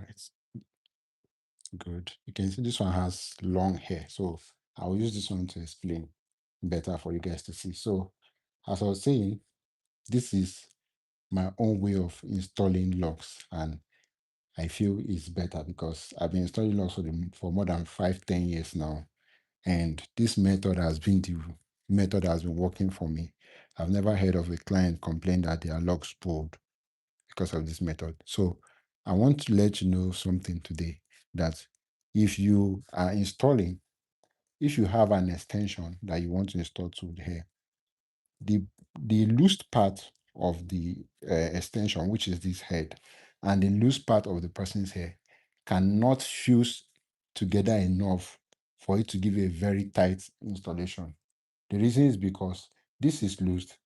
Right. Good. You can see this one has long hair. So I'll use this one to explain better for you guys to see. So as I was saying, this is my own way of installing locks, and I feel it's better because I've been installing locks for more than 5-10 years now. And this method has been the method that has been working for me. I've never heard of a client complain that their locks spoiled because of this method. So I want to let you know something today, that if you are installing, if you have an extension that you want to install to the hair, the loose part of the extension, which is this head, and the loose part of the person's hair cannot fuse together enough for it to give a very tight installation. The reason is because this is loosed,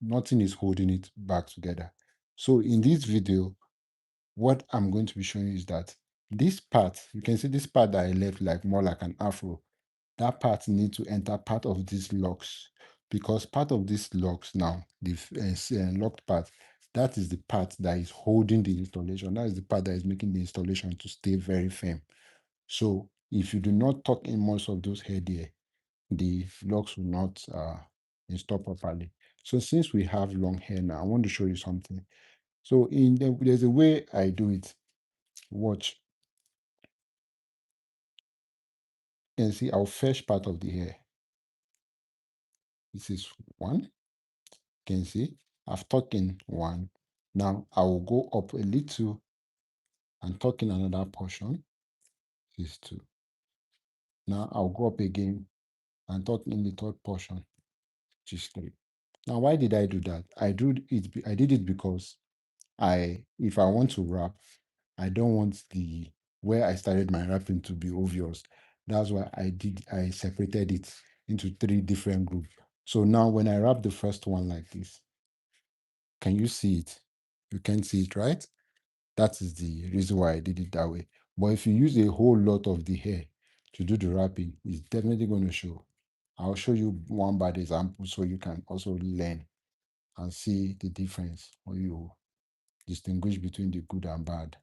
nothing is holding it back together. So in this video, what I'm going to be showing you is that this part, you can see this part that I left like more like an afro, that part need to enter part of these locks, because part of these locks now, the locked part, that is the part that is holding the installation. That is the part that is making the installation to stay very firm. So if you do not tuck in most of those hair there, the locks will not install properly. So since we have long hair now, I want to show you something. So there's a way I do it. Watch. You can see I'll fetch part of the hair. This is one. You can see I've tucked in one. Now I will go up a little and tuck in another portion. This is two. Now I'll go up again and tuck in the third portion, which is three. Now, why did I do that? I did it because if I want to wrap, I don't want the where I started my wrapping to be obvious. That's why I separated it into 3 different groups. So now when I wrap the first one like this, can you see it? You can see it, right? That is the reason why I did it that way. But if you use a whole lot of the hair to do the wrapping, it's definitely going to show. I'll show you one bad example so you can also learn and see the difference, or you distinguish between the good and bad.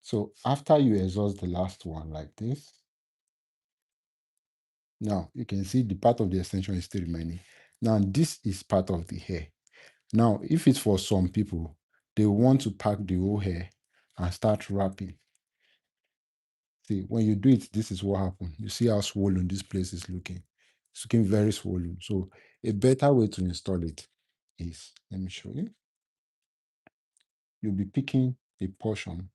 So after you exhaust the last one like this, now you can see the part of the extension is still remaining. Now this is part of the hair. Now, if it's for some people, they want to pack the whole hair and start wrapping. See, when you do it, this is what happens. You see how swollen this place is looking. It's looking very swollen. So a better way to install it is, let me show you. You'll be picking a portion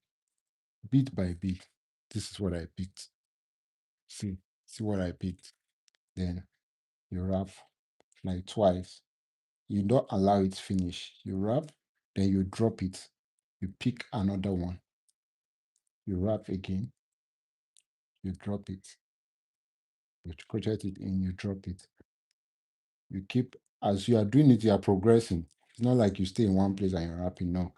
bit by bit. This is what I picked. See what I picked. Then you wrap like twice. You don't allow it to finish. You wrap, then you drop it. You pick another one. You wrap again. You drop it. You crochet it in, you drop it. You keep, as you are doing it, you are progressing. It's not like you stay in one place and you're wrapping. No,